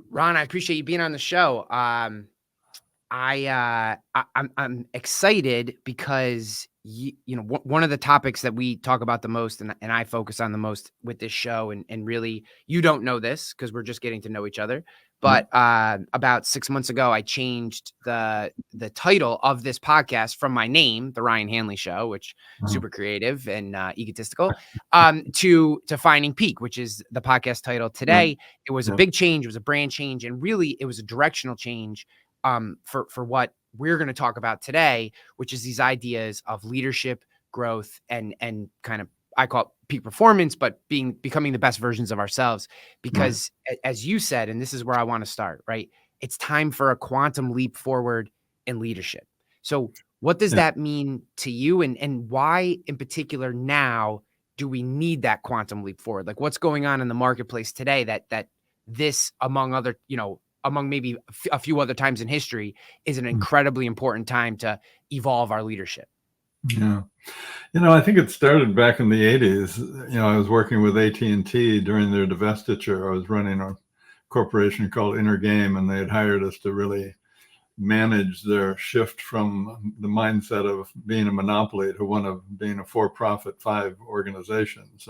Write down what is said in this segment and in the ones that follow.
Ron, I appreciate you being on the show. I'm excited because one of the topics that we talk about the most and I focus on the most with this show, and really you don't know this because we're just getting to know each other. But about 6 months ago, I changed the title of this podcast from my name, The Ryan Hanley Show, which super creative and egotistical, to Finding Peak, which is the podcast title today. It was a big change. It was a brand change, and really it was a directional change for what we're going to talk about today, which is these ideas of leadership, growth, and kind of, I call it peak performance, but becoming the best versions of ourselves. Because as you said, and this is where I want to start, right? It's time for a quantum leap forward in leadership. So what does that mean to you, and why in particular now do we need that quantum leap forward? Like, what's going on in the marketplace today that this, among other, among maybe a few other times in history, is an incredibly important time to evolve our leadership? Yeah. I think it started back in the 80s. I was working with AT&T during their divestiture. I was running a corporation called Inner Game, and they had hired us to really manage their shift from the mindset of being a monopoly to one of being a for-profit 5 organizations.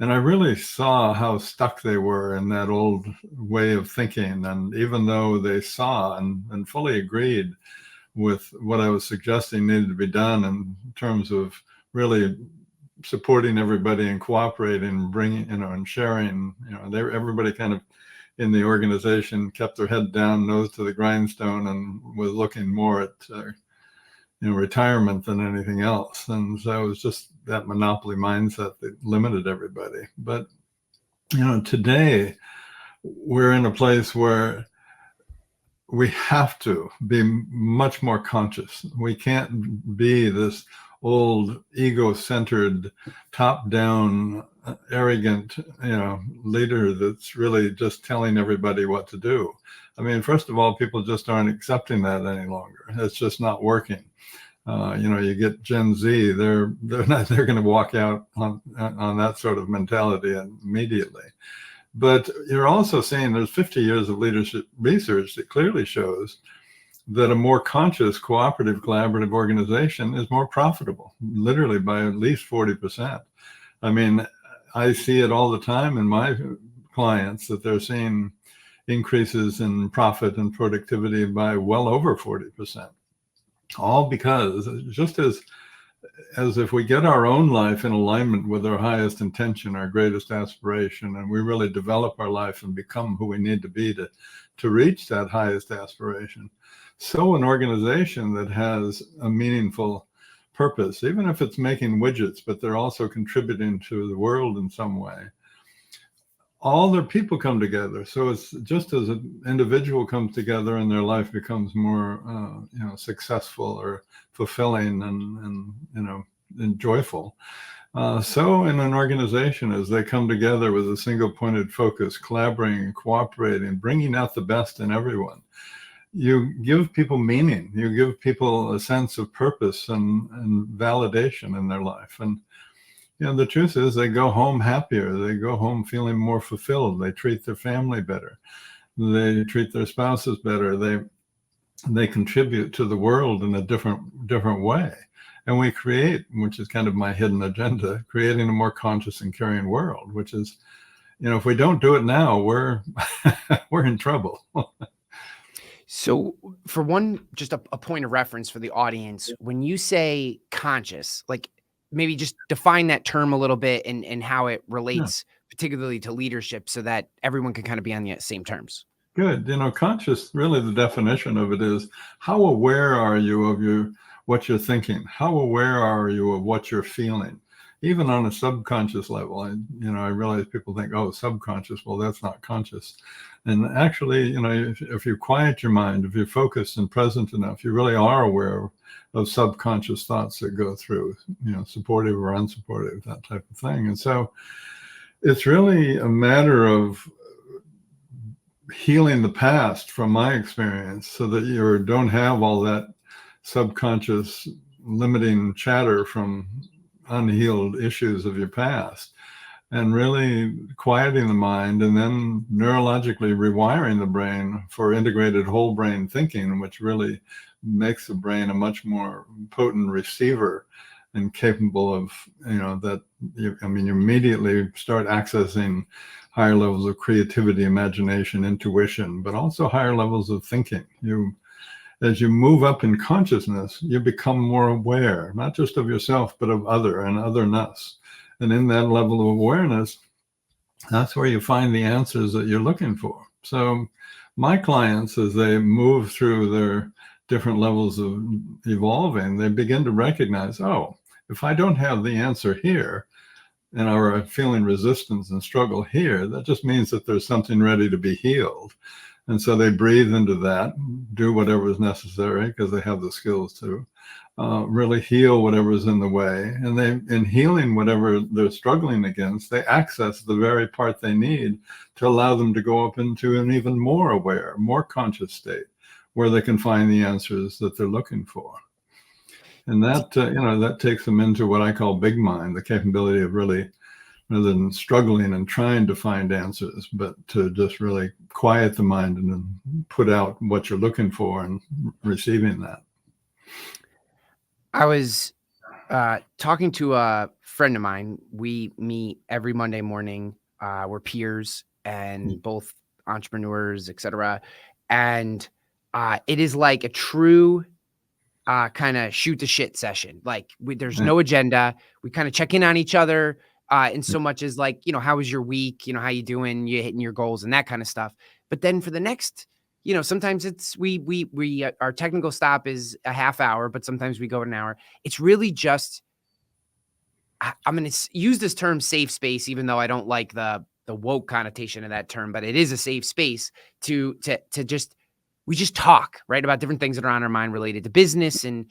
And I really saw how stuck they were in that old way of thinking. And even though they saw and fully agreed with what I was suggesting needed to be done in terms of really supporting everybody and cooperating and bringing, and sharing, everybody kind of in the organization kept their head down, nose to the grindstone, and was looking more at retirement than anything else. And so it was just that monopoly mindset that limited everybody. But today we're in a place where we have to be much more conscious. We can't be this old ego-centered, top-down, arrogant, leader that's really just telling everybody what to do. I mean, first of all, people just aren't accepting that any longer. It's just not working. You get Gen Z; they're going to walk out on that sort of mentality immediately. But you're also seeing there's 50 years of leadership research that clearly shows that a more conscious, cooperative, collaborative organization is more profitable, literally by at least 40%. I mean, I see it all the time in my clients that they're seeing increases in profit and productivity by well over 40%. All because just as if we get our own life in alignment with our highest intention, our greatest aspiration, and we really develop our life and become who we need to be to reach that highest aspiration. So an organization that has a meaningful purpose, even if it's making widgets, but they're also contributing to the world in some way, all their people come together. So it's just as an individual comes together and their life becomes more, successful or fulfilling and joyful. So in an organization, as they come together with a single pointed focus, collaborating and cooperating, bringing out the best in everyone, you give people meaning. You give people a sense of purpose and validation in their life. And the truth is they go home happier. They go home feeling more fulfilled. They treat their family better. They treat their spouses better. They contribute to the world in a different way. And we create, which is kind of my hidden agenda, creating a more conscious and caring world, which is, if we don't do it now, we're in trouble. So for one, just a point of reference for the audience, when you say conscious, like, maybe just define that term a little bit and how it relates particularly to leadership so that everyone can kind of be on the same terms. Good. Conscious, really the definition of it is, how aware are you of what you're thinking? How aware are you of what you're feeling? Even on a subconscious level, I realize people think, oh, subconscious, well, that's not conscious. And actually, if you quiet your mind, if you're focused and present enough, you really are aware of subconscious thoughts that go through, supportive or unsupportive, that type of thing. And so it's really a matter of healing the past from my experience so that you don't have all that subconscious limiting chatter from unhealed issues of your past. and really quieting the mind, and then neurologically rewiring the brain for integrated whole brain thinking, which really makes the brain a much more potent receiver and capable of, you immediately start accessing higher levels of creativity, imagination, intuition, but also higher levels of thinking. As you move up in consciousness, you become more aware, not just of yourself, but of other and otherness. And in that level of awareness, that's where you find the answers that you're looking for. So my clients, as they move through their different levels of evolving, they begin to recognize, oh, if I don't have the answer here, and are feeling resistance and struggle here, that just means that there's something ready to be healed. And so they breathe into that, do whatever is necessary because they have the skills to really heal whatever is in the way. And in healing whatever they're struggling against, they access the very part they need to allow them to go up into an even more aware, more conscious state where they can find the answers that they're looking for. And that, that takes them into what I call big mind, the capability of really, rather than struggling and trying to find answers, but to just really quiet the mind and then put out what you're looking for and receiving that. I was talking to a friend of mine. We meet every Monday morning. We're peers and both entrepreneurs, etc. And it is like a true kind of shoot the shit session. Like there's no agenda. We kind of check in on each other in so much as like, how was your week? How you doing? You hitting your goals and that kind of stuff. But then for the next, sometimes it's we our technical stop is a half hour, but sometimes we go an hour. It's really just, I'm going to use this term safe space, even though I don't like the woke connotation of that term, but it is a safe space to just, we just talk, right, about different things that are on our mind related to business. And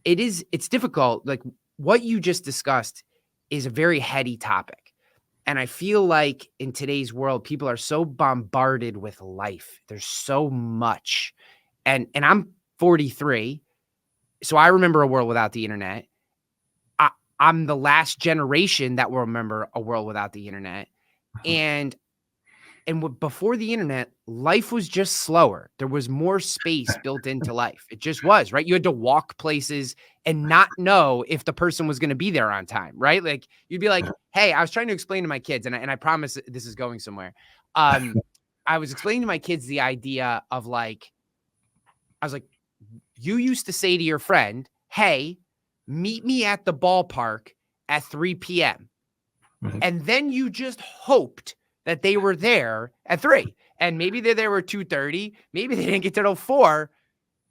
it's difficult. Like what you just discussed is a very heady topic. And I feel like in today's world, people are so bombarded with life. There's so much. And I'm 43. So I remember a world without the internet. I'm the last generation that will remember a world without the internet. And before the internet, life was just slower. There was more space built into life. It just was, right? You had to walk places and not know if the person was going to be there on time, right? Like you'd be like, hey, I was trying to explain to my kids, and I promise this is going somewhere. I was explaining to my kids the idea of like, I was like, you used to say to your friend, hey, meet me at the ballpark at 3 p.m. Right. And then you just hoped that they were there at 3. And maybe they're there at 2:30. Maybe they didn't get there till 4.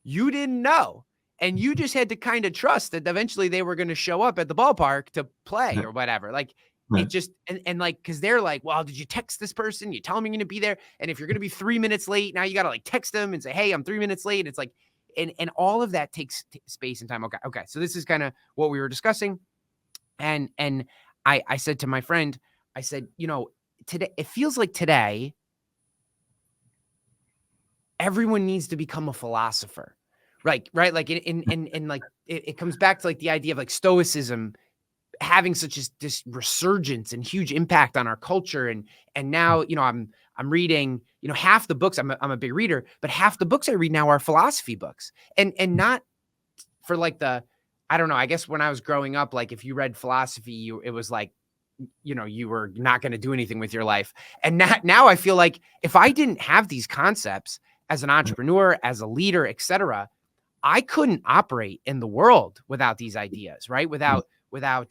You didn't know. And you just had to kind of trust that eventually they were going to show up at the ballpark to play or whatever. Like it just, and like, cause they're like, well, did you text this person? You tell them you're going to be there. And if you're going to be 3 minutes late, now you got to like text them and say, hey, I'm 3 minutes late. It's like, and all of that takes space and time. Okay. So this is kind of what we were discussing. And I said to my friend, I said, today, it feels like today, everyone needs to become a philosopher, right? Like in like, it comes back to like the idea of like stoicism having such this resurgence and huge impact on our culture. And now, I'm reading, half the books, I'm a big reader, but half the books I read now are philosophy books and not for like I don't know, I guess when I was growing up, like if you read philosophy, it was like, you were not going to do anything with your life. And now I feel like if I didn't have these concepts as an entrepreneur, as a leader, etc., I couldn't operate in the world without these ideas, right? Without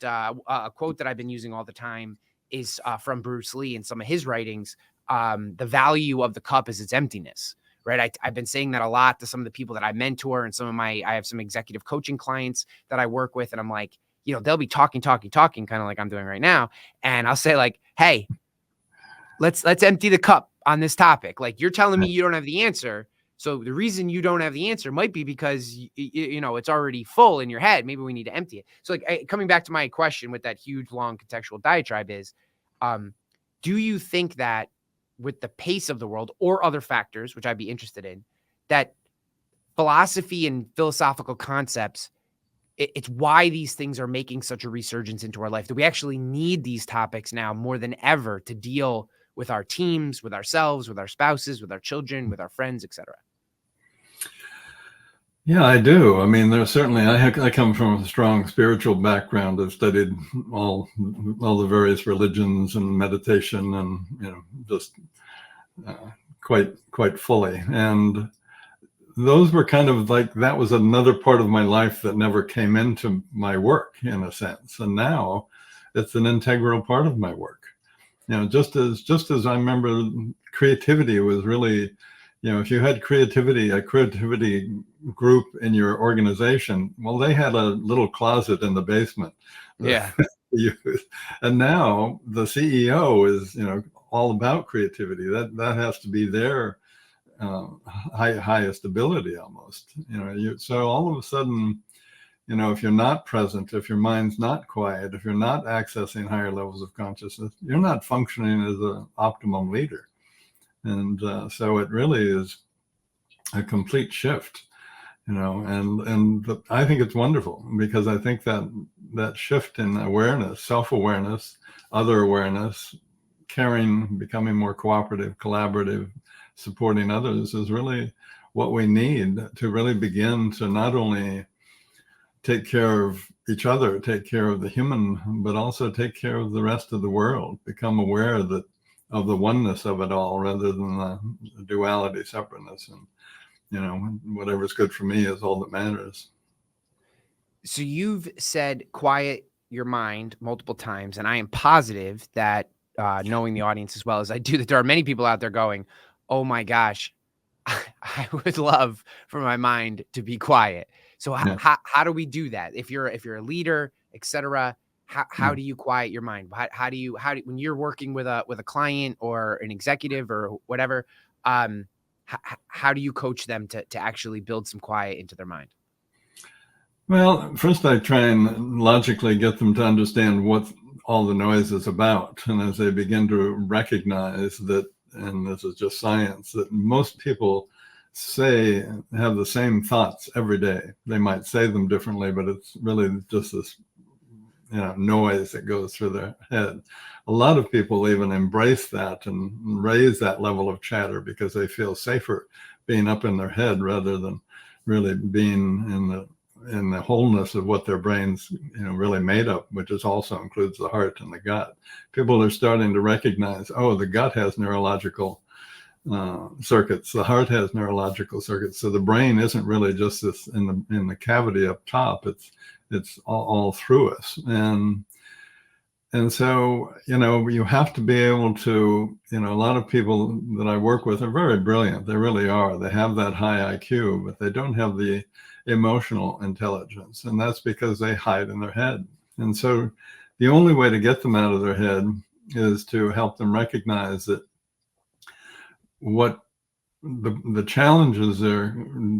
a quote that I've been using all the time is from Bruce Lee in some of his writings. The value of the cup is its emptiness, right? I've been saying that a lot to some of the people that I mentor and I have some executive coaching clients that I work with. And I'm like, they'll be talking, kind of like I'm doing right now. And I'll say like, hey, let's empty the cup on this topic. Like you're telling me you don't have the answer. So the reason you don't have the answer might be because, it's already full in your head. Maybe we need to empty it. So like coming back to my question with that huge, long contextual diatribe is, do you think that with the pace of the world or other factors, which I'd be interested in, that philosophy and philosophical concepts it's why these things are making such a resurgence into our life, that we actually need these topics now more than ever to deal with our teams, with ourselves, with our spouses, with our children, with our friends, etc. Yeah, I do. I mean, there's certainly, I come from a strong spiritual background. I've studied all the various religions and meditation, and just quite fully. And those were kind of like, that was another part of my life that never came into my work, in a sense. And now it's an integral part of my work. Just as I remember, creativity was really, if you had a creativity group in your organization, well, they had a little closet in the basement. Yeah. And now the CEO is, all about creativity. That has to be their highest ability almost. So all of a sudden, if you're not present, if your mind's not quiet, if you're not accessing higher levels of consciousness, you're not functioning as an optimum leader. And so it really is a complete shift, and I think it's wonderful, because I think that shift in awareness, self-awareness, other awareness, caring, becoming more cooperative, collaborative, supporting others is really what we need to really begin to not only take care of each other, take care of the human, but also take care of the rest of the world, become aware of the oneness of it all, rather than the duality, separateness. And, whatever's good for me is all that matters. So you've said quiet your mind multiple times, and I am positive that, knowing the audience as well as I do, that there are many people out there going, oh my gosh, I would love for my mind to be quiet. So Yeah. how do we do that? If you're a leader, etc., how do you quiet your mind? How do you when you're working with a client or an executive or whatever, how do you coach them to actually build some quiet into their mind? Well, first I try and logically get them to understand what all the noise is about. And as they begin to recognize that, and this is just science, that most people have the same thoughts every day. They might say them differently, but it's really just this noise that goes through their head. A lot of people even embrace that and raise that level of chatter because they feel safer being up in their head rather than really being in the wholeness of what their brain's really made up, which is also includes the heart and the gut. People are starting to recognize, oh, the gut has neurological circuits, the heart has neurological circuits, so the brain isn't really just this in the cavity up top. It's all through us. And so, you have to be able to, a lot of people that I work with are very brilliant. They really are. They have that high IQ, but they don't have the emotional intelligence. And that's because they hide in their head. And so the only way to get them out of their head is to help them recognize that what the challenges they're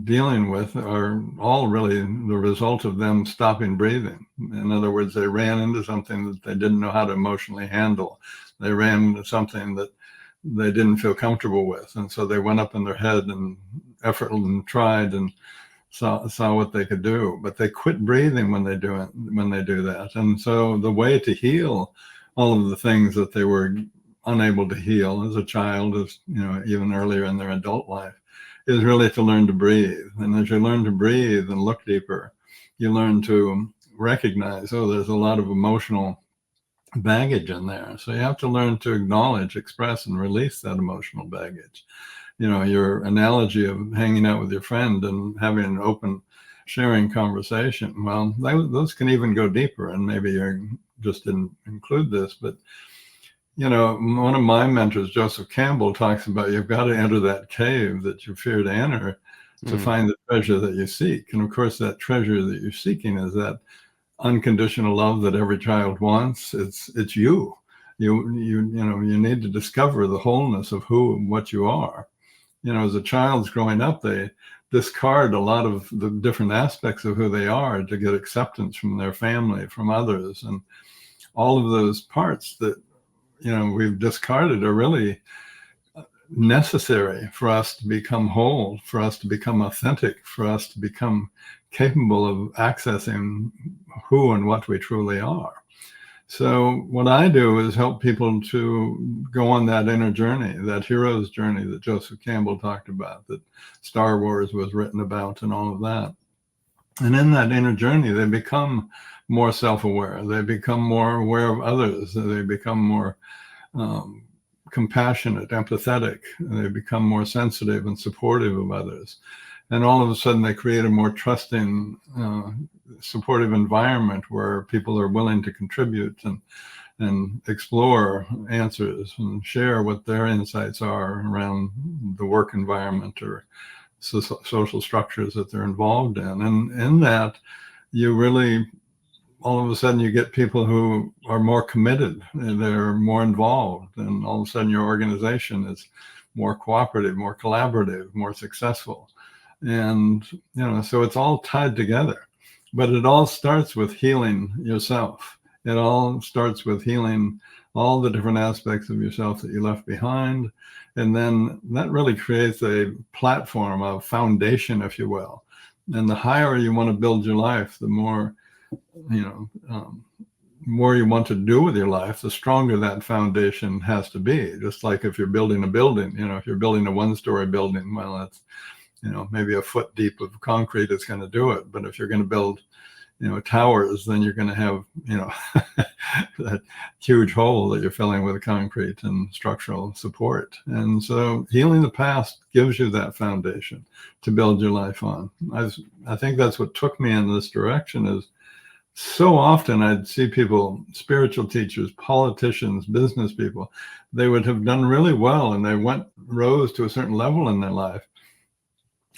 dealing with are all really the result of them stopping breathing. In other words, they ran into something that they didn't know how to emotionally handle. They ran into something that they didn't feel comfortable with. And so they went up in their head and and tried and saw what they could do, but they quit breathing when they do that. And so the way to heal all of the things that they were unable to heal as a child, as even earlier in their adult life, is really to learn to breathe. And as you learn to breathe and look deeper, you learn to recognize, oh, there's a lot of emotional baggage in there. So you have to learn to acknowledge, express, and release that emotional baggage. Your analogy of hanging out with your friend and having an open, sharing conversation, well, those can even go deeper. And maybe you just didn't include this, but one of my mentors, Joseph Campbell, talks about you've got to enter that cave that you fear to enter to find the treasure that you seek. And of course, that treasure that you're seeking is that unconditional love that every child wants. It's you. You need to discover the wholeness of what you are. As a child's growing up, they discard a lot of the different aspects of who they are to get acceptance from their family, from others, and all of those parts that we've discarded are really necessary for us to become whole, for us to become authentic, for us to become capable of accessing who and what we truly are. So what I do is help people to go on that inner journey, that hero's journey that Joseph Campbell talked about, that Star Wars was written about, and all of that. And in that inner journey, they become more self-aware. They become more aware of others. They become more compassionate, empathetic. They become more sensitive and supportive of others. And all of a sudden, they create a more trusting, supportive environment where people are willing to contribute and explore answers and share what their insights are around the work environment or social structures that they're involved in. And in that, you really, all of a sudden, you get people who are more committed and they're more involved. And all of a sudden, your organization is more cooperative, more collaborative, more successful. And, so it's all tied together. But it all starts with healing yourself. It all starts with healing all the different aspects of yourself that you left behind. And then that really creates a platform, a foundation, if you will. And the higher you want to build your life, the more, more you want to do with your life, the stronger that foundation has to be. Just like if you're building a building, if you're building a one-story building, well, that's, maybe a foot deep of concrete is going to do it. But if you're going to build, towers, then you're going to have, that huge hole that you're filling with concrete and structural support. And so healing the past gives you that foundation to build your life on. I think that's what took me in this direction. Is so often I'd see people, spiritual teachers, politicians, business people, they would have done really well and they rose to a certain level in their life.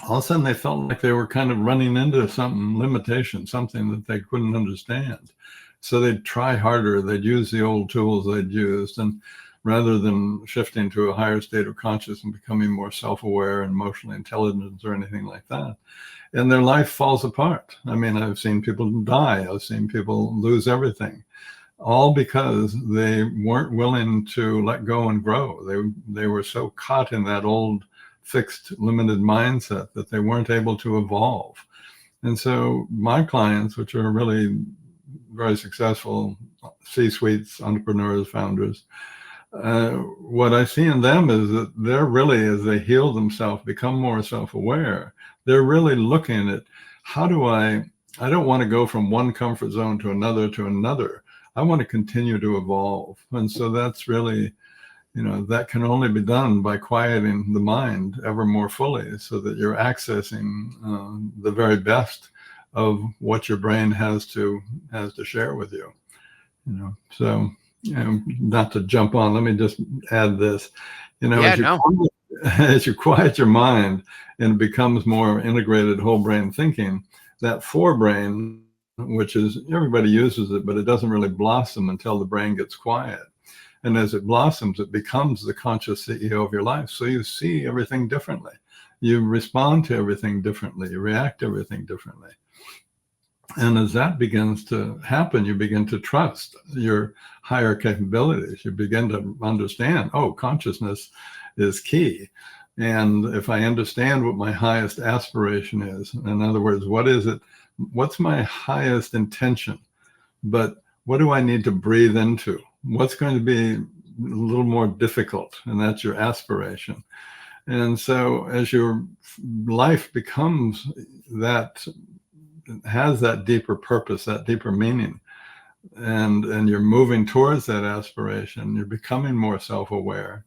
All of a sudden they felt like they were kind of running into some limitation, something that they couldn't understand. So they'd try harder, they'd use the old tools they'd used, and rather than shifting to a higher state of consciousness and becoming more self-aware and emotionally intelligent or anything like that, and their life falls apart. I mean, I've seen people die, I've seen people lose everything, all because they weren't willing to let go and grow. They were so caught in that old fixed, limited mindset that they weren't able to evolve. And so my clients, which are really very successful C-suites, entrepreneurs, founders, what I see in them is that they're really, as they heal themselves, become more self-aware, they're really looking at how do I don't want to go from one comfort zone to another. I want to continue to evolve. And so that's really, that can only be done by quieting the mind ever more fully so that you're accessing the very best of what your brain has to share with you. So, not to jump on, let me just add this, as you quiet your mind and it becomes more integrated whole brain thinking, that forebrain, which is, everybody uses it, but it doesn't really blossom until the brain gets quiet. And as it blossoms, it becomes the conscious CEO of your life. So you see everything differently. You respond to everything differently. You react to everything differently. And as that begins to happen, you begin to trust your higher capabilities. You begin to understand, consciousness is key. And if I understand what my highest aspiration is, in other words, what's my highest intention? But what do I need to breathe into? What's going to be a little more difficult? And that's your aspiration. And so as your life becomes that, has that deeper purpose, that deeper meaning, and you're moving towards that aspiration, you're becoming more self-aware,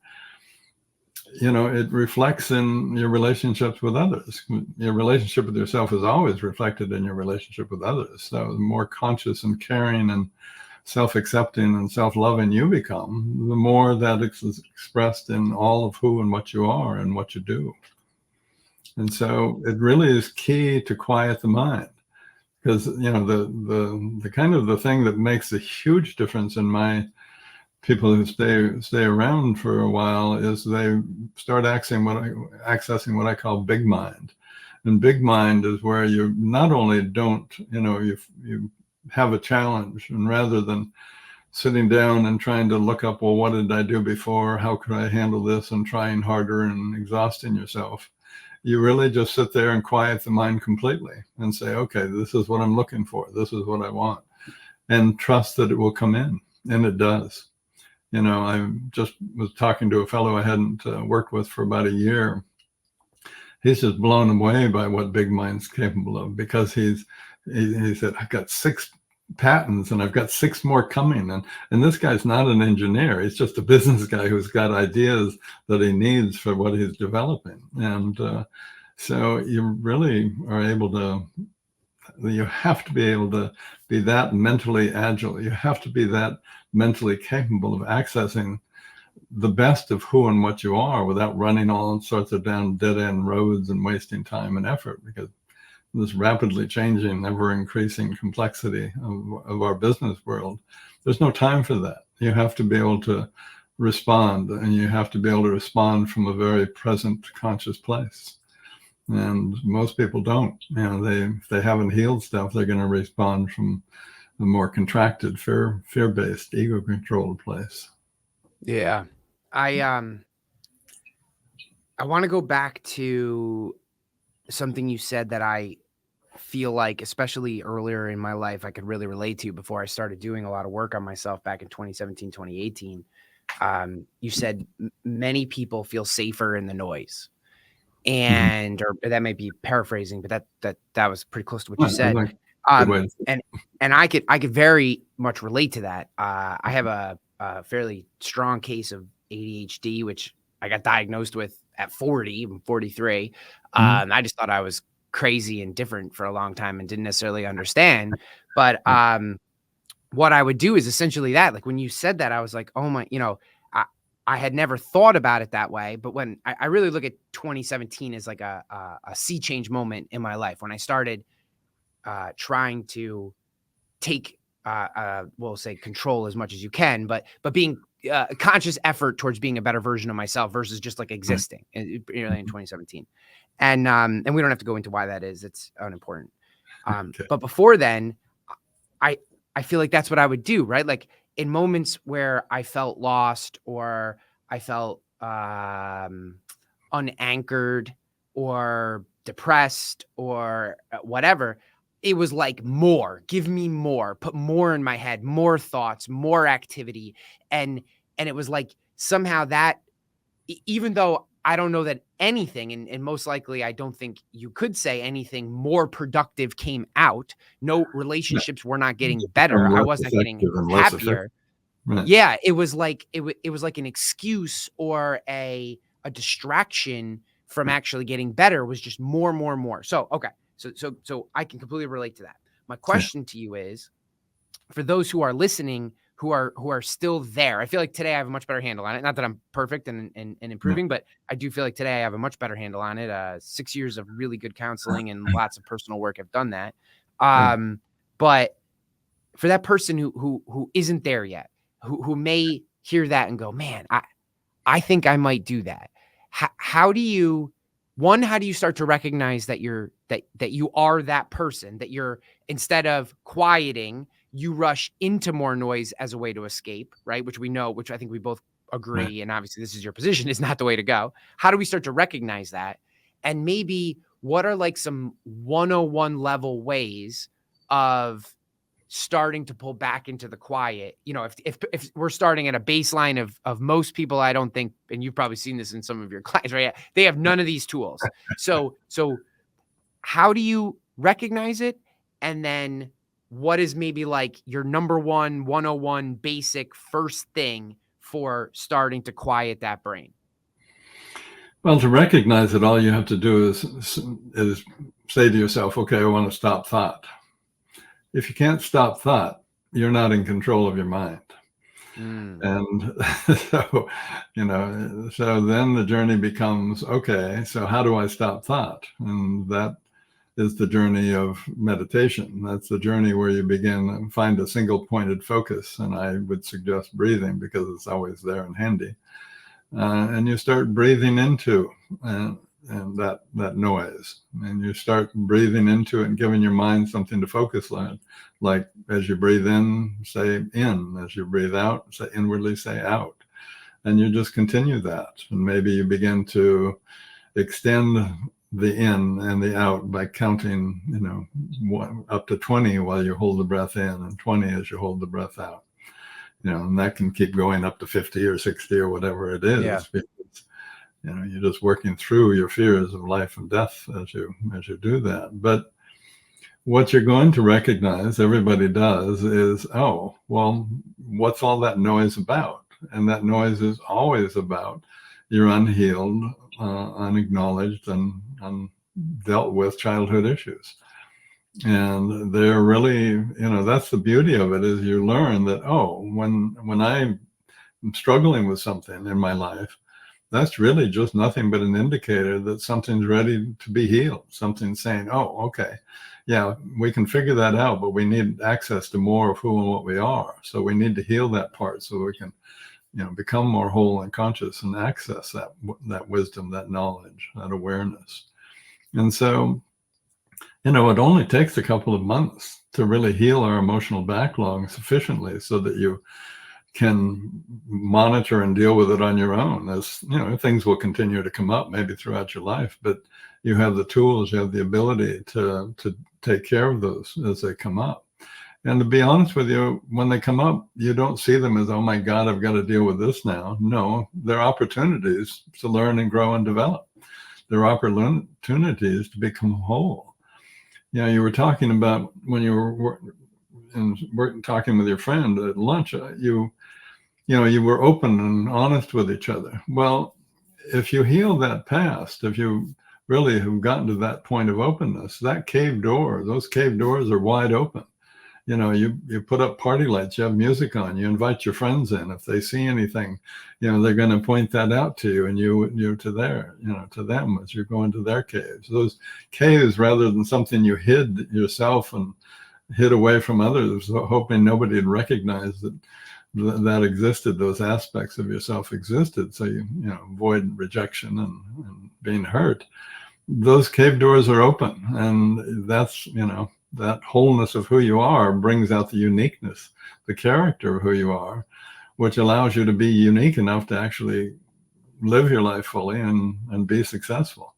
it reflects in your relationships with others. Your relationship with yourself is always reflected in your relationship with others. So the more conscious and caring and self-accepting and self-loving you become, the more that is expressed in all of who and what you are and what you do. And so it really is key to quiet the mind, because the kind of the thing that makes a huge difference in my people who stay around for a while is they start accessing what I call big mind. And big mind is where you not only don't, you have a challenge, and rather than sitting down and trying to look up, well, what did I do before? How could I handle this? And trying harder and exhausting yourself. you really just sit there and quiet the mind completely and say, okay, this is what I'm looking for. This is what I want. And trust that it will come in. And it does. You know, I just was talking to a fellow I hadn't worked with for about a year. He's just blown away by what Big Mind's capable of, because he said, I've got 6 patents and I've got 6 more coming. And this guy's not an engineer. He's just a business guy who's got ideas that he needs for what he's developing. And so you really are able to, you have to be able to be that mentally agile. You have to be that mentally capable of accessing the best of who and what you are without running all sorts of down dead-end roads and wasting time and effort, because this rapidly changing, ever increasing complexity of our business world, there's no time for that. You have to be able to respond, and you have to be able to respond from a very present, conscious place. And most people don't. You know, if they haven't healed stuff, they're going to respond from a more contracted, fear-based, ego-controlled place. Yeah. I want to go back to something you said that I feel like, especially earlier in my life, I could really relate to before I started doing a lot of work on myself back in 2017, 2018. You said many people feel safer in the noise. And or that may be paraphrasing, but that was pretty close to what you said. And I could very much relate to that. I have a fairly strong case of ADHD, which I got diagnosed with at 40. I'm 43. I just thought I was crazy and different for a long time and didn't necessarily understand. But what I would do is essentially that. Like when you said that, I was like, oh my, I had never thought about it that way. But when I really look at 2017 as like a sea change moment in my life, when I started trying to take, we'll say control as much as you can, but being a conscious effort towards being a better version of myself versus just like existing in 2017. And we don't have to go into why that is. It's unimportant. Okay. But before then, I feel like that's what I would do, right? Like in moments where I felt lost or I felt unanchored or depressed or whatever, it was like more, give me more, put more in my head, more thoughts, more activity. And it was like somehow that, even though I don't know that anything, and most likely I don't think you could say anything more productive came out. No relationships were not getting better. I wasn't getting happier. Right. Yeah, it was like it was like an excuse or a distraction from actually getting better. Was just more. So okay, so I can completely relate to that. My question to you is, for those who are listening, who are still there, I feel like today I have a much better handle on it. Not that I'm perfect and improving, but I do feel like today I have a much better handle on it. 6 years of really good counseling and lots of personal work have done that. But for that person who isn't there yet, who may hear that and go, man, I think I might do that. How do you start to recognize that that you are that person, that you're, instead of quieting, you rush into more noise as a way to escape, right? Which we know, which I think we both agree. Right. And obviously this is your position, is not the way to go. How do we start to recognize that? And maybe what are like some 101 level ways of starting to pull back into the quiet? You know, if we're starting at a baseline of most people, I don't think, and you've probably seen this in some of your clients, right? They have none of these tools. So how do you recognize it? And then what is maybe like your number 101 basic first thing for starting to quiet that brain? Well, to recognize it, all you have to do is say to yourself, okay, I want to stop thought. If you can't stop thought, you're not in control of your mind. And so then the journey becomes, okay, so how do I stop thought? And that is the journey of meditation. That's the journey where you begin and find a single pointed focus. And I would suggest breathing, because it's always there and handy. And you start breathing into and that noise, and you start breathing into it and giving your mind something to focus on. Like as you breathe in, say in. As you breathe out, say inwardly, say out. And you just continue that. And maybe you begin to extend the in and the out by counting, up to 20 while you hold the breath in, and 20 as you hold the breath out. And that can keep going up to 50 or 60 or whatever it is. Yeah. Because, you're just working through your fears of life and death as you do that. But what you're going to recognize, everybody does, is, oh, well, what's all that noise about? And that noise is always about your unhealed, unacknowledged, and undealt with childhood issues. And they're really, that's the beauty of it, is you learn that, oh, when I'm struggling with something in my life, that's really just nothing but an indicator that something's ready to be healed. Something's saying, oh, okay, yeah, we can figure that out, but we need access to more of who and what we are. So we need to heal that part so we can, become more whole and conscious and access that wisdom, that knowledge, that awareness. And so, it only takes a couple of months to really heal our emotional backlog sufficiently so that you can monitor and deal with it on your own. As things will continue to come up maybe throughout your life, but you have the tools, you have the ability to take care of those as they come up. And to be honest with you, when they come up, you don't see them as, oh my God, I've got to deal with this now. No, they're opportunities to learn and grow and develop. They're opportunities to become whole. You were talking about when you were talking with your friend at lunch, you were open and honest with each other. Well, if you heal that past, if you really have gotten to that point of openness, those cave doors are wide open. You put up party lights, you have music on, you invite your friends in. If they see anything, they're going to point that out to you, and you to them as you're going to their caves. Those caves, rather than something you hid yourself and hid away from others, hoping nobody would recognize that existed, those aspects of yourself existed, so you avoid rejection and being hurt. Those cave doors are open, and that's that wholeness of who you are brings out the uniqueness, the character of who you are, which allows you to be unique enough to actually live your life fully and be successful.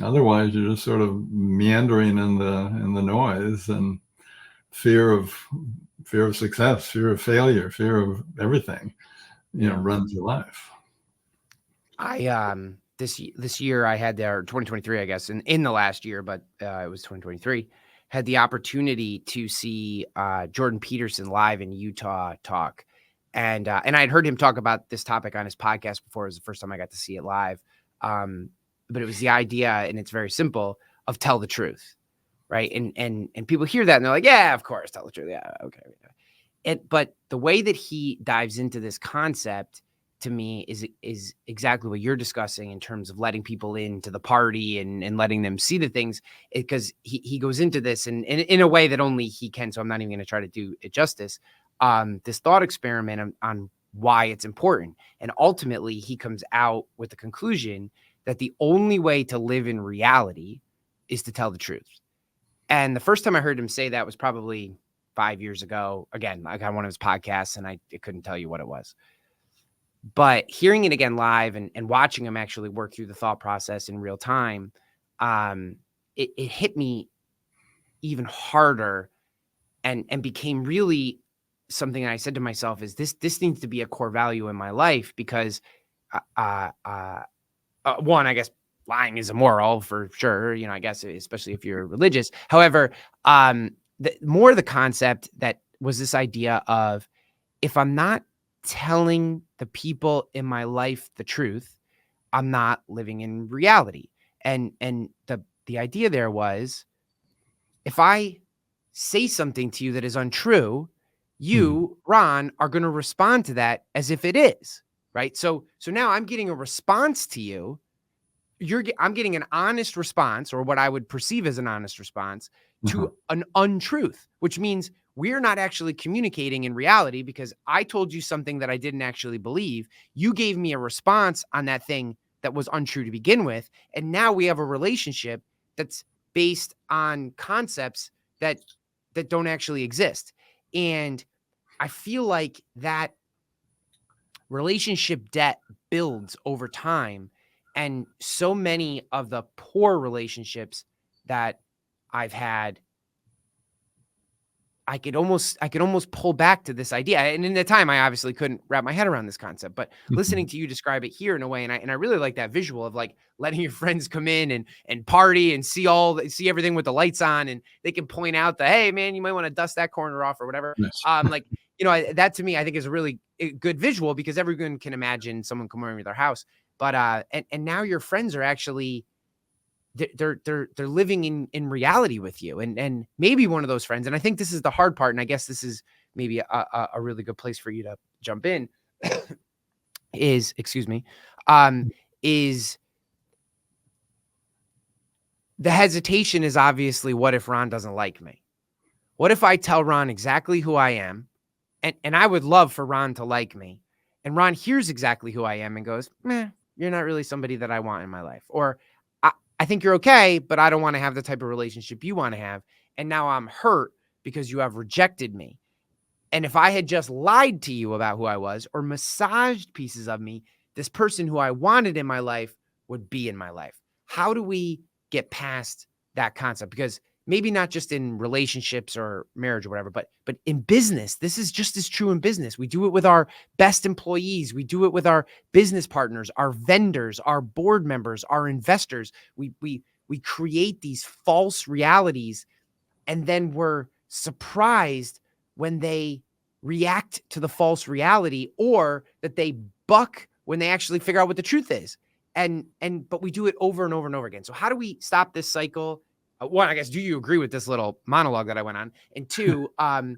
Otherwise, you're just sort of meandering in the noise, and fear of success, fear of failure, fear of everything, runs your life. I this year I had there, 2023, I guess, in the last year, but it was 2023. Had the opportunity to see Jordan Peterson live in Utah talk, and I had heard him talk about this topic on his podcast before. It was the first time I got to see it live, but it was the idea, and it's very simple, of tell the truth, right? And people hear that and they're like, yeah, of course, tell the truth, yeah, okay. But the way that he dives into this concept, to me, is exactly what you're discussing in terms of letting people into the party and letting them see the things, because he goes into this and in a way that only he can. So I'm not even going to try to do it justice. This thought experiment on why it's important. And ultimately he comes out with the conclusion that the only way to live in reality is to tell the truth. And the first time I heard him say that was probably 5 years ago. Again, I got one of his podcasts and I couldn't tell you what it was. But hearing it again live and watching him actually work through the thought process in real time, it hit me even harder and became really something I said to myself is this needs to be a core value in my life, because one, I guess lying is immoral for sure, I guess, especially if you're religious. However, the concept that was this idea of, if I'm not telling the people in my life the truth, I'm not living in reality. And the idea there was, if I say something to you that is untrue, you, Ron, are going to respond to that as if it is, right? So now I'm getting a response to you. I'm getting an honest response, or what I would perceive as an honest response to an untruth, which means we're not actually communicating in reality, because I told you something that I didn't actually believe. You gave me a response on that thing that was untrue to begin with. And now we have a relationship that's based on concepts that don't actually exist. And I feel like that relationship debt builds over time. And so many of the poor relationships that I've had, I could almost pull back to this idea. And in the time, I obviously couldn't wrap my head around this concept, but listening Mhm. to you describe it here in a way, and I really like that visual of like letting your friends come in and party and see everything with the lights on, and they can point out the, hey man, you might want to dust that corner off or whatever. Yes. Like, that to me, I think is a really good visual, because everyone can imagine someone coming over to their house. But and now your friends are actually, they're living in reality with you, and maybe one of those friends, and I think this is the hard part, and I guess this is maybe a really good place for you to jump in, is, excuse me, is the hesitation is obviously, what if Ron doesn't like me? What if I tell Ron exactly who I am, and I would love for Ron to like me, and Ron hears exactly who I am and goes, meh, you're not really somebody that I want in my life. Or I think you're okay, but I don't want to have the type of relationship you want to have. And now I'm hurt because you have rejected me. And if I had just lied to you about who I was, or massaged pieces of me, this person who I wanted in my life would be in my life. How do we get past that concept? Because maybe not just in relationships or marriage or whatever, but in business, this is just as true in business. We do it with our best employees. We do it with our business partners, our vendors, our board members, our investors. We create these false realities, and then we're surprised when they react to the false reality, or that they buck when they actually figure out what the truth is. But we do it over and over and over again. So how do we stop this cycle? One, I guess, do you agree with this little monologue that I went on? And two, No,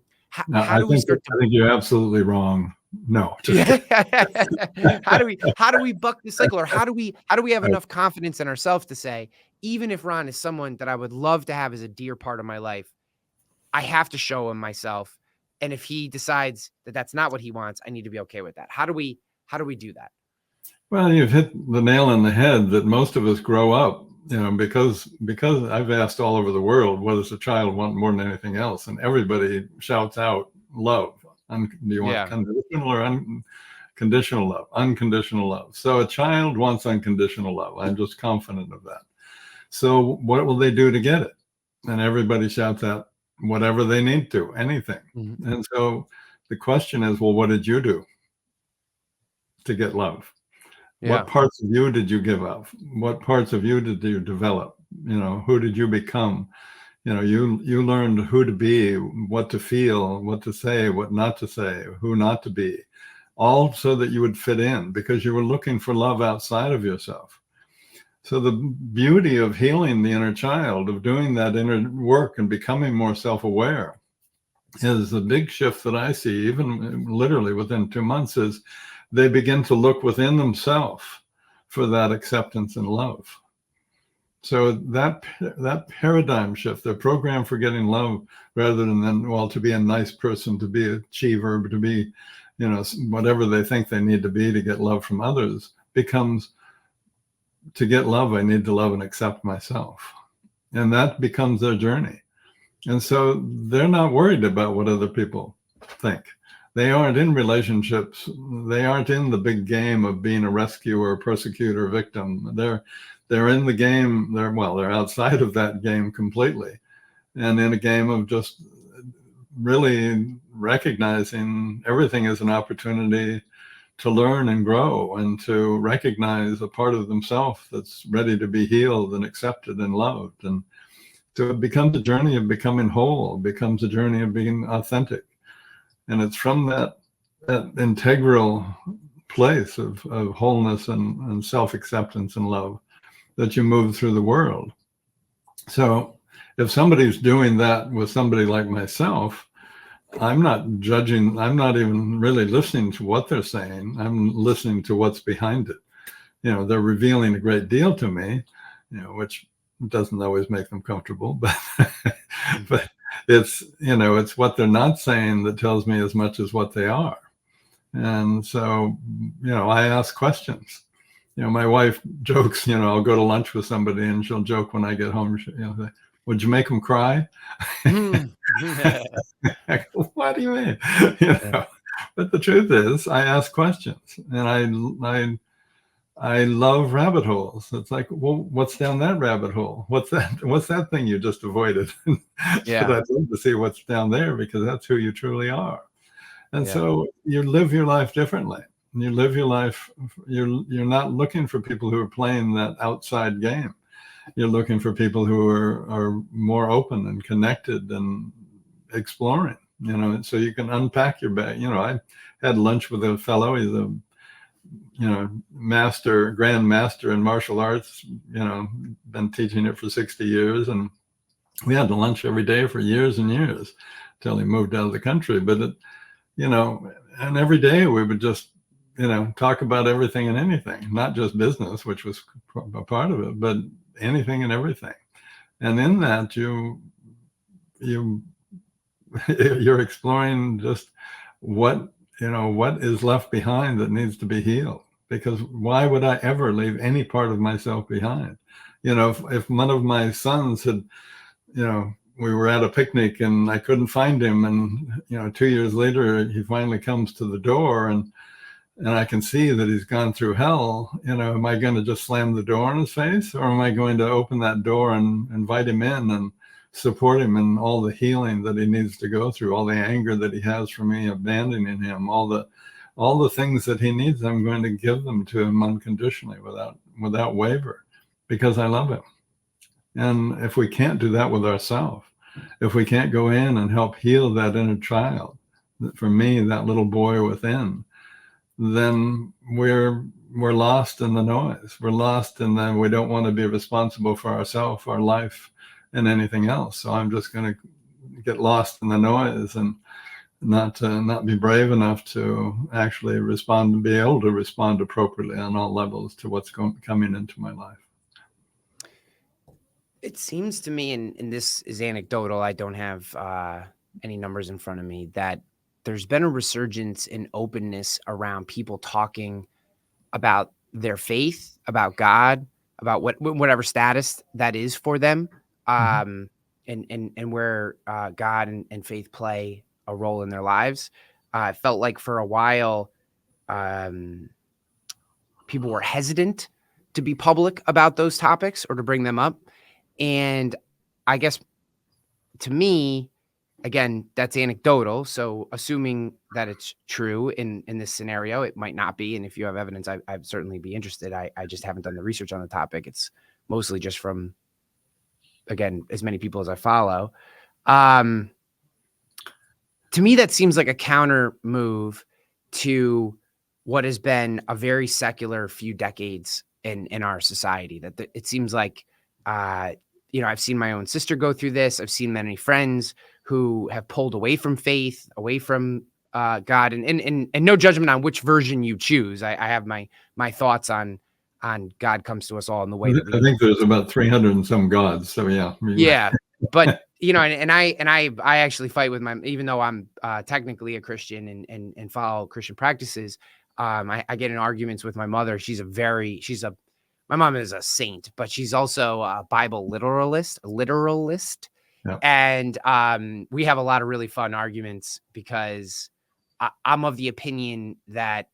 how do we start to I think you're absolutely wrong. No, just yeah. kidding. How do we buck the cycle, or how do we have Right. enough confidence in ourselves to say, even if Ron is someone that I would love to have as a dear part of my life, I have to show him myself. And if he decides that that's not what he wants, I need to be okay with that. How do we do that? Well, you've hit the nail on the head that most of us grow up, because I've asked all over the world, what does a child want more than anything else? And everybody shouts out love. Do you want Yeah. conditional or unconditional love? Unconditional love. So a child wants unconditional love. I'm just confident of that. So what will they do to get it? And everybody shouts out whatever they need to, anything. Mhm. And so the question is, well, what did you do to get love? What Yeah. parts of you did you give up? What parts of you did you develop? Who did you become? You learned who to be, what to feel, what to say, what not to say, who not to be, all so that you would fit in, because you were looking for love outside of yourself. So the beauty of healing the inner child, of doing that inner work and becoming more self-aware, is the big shift that I see, even literally within 2 months, is they begin to look within themselves for that acceptance and love. So that paradigm shift, they're programmed for getting love rather than, well, to be a nice person, to be an achiever, to be, whatever they think they need to be to get love from others, becomes, to get love, I need to love and accept myself. And that becomes their journey. And so they're not worried about what other people think. They aren't in relationships. They aren't in the big game of being a rescuer, persecutor, victim. They're in the game. They're outside of that game completely, and in a game of just really recognizing everything as an opportunity to learn and grow, and to recognize a part of themselves that's ready to be healed and accepted and loved. And so it becomes a journey of becoming whole, becomes a journey of being authentic. And it's from that integral place of wholeness and self-acceptance and love that you move through the world. So if somebody's doing that with somebody like myself, I'm not judging, I'm not even really listening to what they're saying. I'm listening to what's behind it. They're revealing a great deal to me, which doesn't always make them comfortable, but it's what they're not saying that tells me as much as what they are. And so, I ask questions. My wife jokes, I'll go to lunch with somebody and she'll joke when I get home, say, would you make them cry? Mhm. I go, what do you mean? Yeah. But the truth is, I ask questions, and I I love rabbit holes. It's like, well, what's down that rabbit hole? What's that? What's that thing you just avoided? But Yeah. I'd love to see what's down there, because that's who you truly are. And Yeah. so you live your life differently. You live your life. You're not looking for people who are playing that outside game. You're looking for people who are more open and connected and exploring. So you can unpack your bag. I had lunch with a fellow. He's a grand master in martial arts, been teaching it for 60 years. And we had lunch every day for years and years till he moved out of the country. But, and every day we would just, talk about everything and anything, not just business, which was a part of it, but anything and everything. And in that, you're exploring just what is left behind that needs to be healed. Because why would I ever leave any part of myself behind? If one of my sons had, we were at a picnic and I couldn't find him, and 2 years later he finally comes to the door, and I can see that he's gone through hell, am I going to just slam the door in his face, or am I going to open that door and invite him in and support him in all the healing that he needs to go through, all the anger that he has for me abandoning him, all the things that he needs? I'm going to give them to him unconditionally, without waiver, because I love him. And if we can't do that with ourselves, if we can't go in and help heal that inner child, for me, that little boy within, then we're lost in the noise. We're lost, and then we don't want to be responsible for ourselves, our life, and anything else. So I'm just going to get lost in the noise and not be brave enough to actually respond and be able to respond appropriately on all levels to what's coming into my life. It seems to me, and this is anecdotal, I don't have any numbers in front of me, that there's been a resurgence in openness around people talking about their faith, about God, about whatever status that is for them, and where God and faith play a role in their lives. I felt like for a while, people were hesitant to be public about those topics or to bring them up. And I guess, to me, again, that's anecdotal. So assuming that it's true in this scenario, it might not be. And if you have evidence, I'd certainly be interested. I just haven't done the research on the topic. It's mostly just from, again, as many people as I follow. To me, that seems like a counter move to what has been a very secular few decades in our society. That it seems like, I've seen my own sister go through this. I've seen many friends who have pulled away from faith, away from God, and no judgment on which version you choose. I have my thoughts on God comes to us all in the way that I think there's about 300 and some gods. So yeah. Yeah. But and I actually fight with even though I'm technically a Christian and follow Christian practices, I get in arguments with my mother. My mom is a saint, but she's also a Bible literalist. Yeah. And we have a lot of really fun arguments because I'm of the opinion that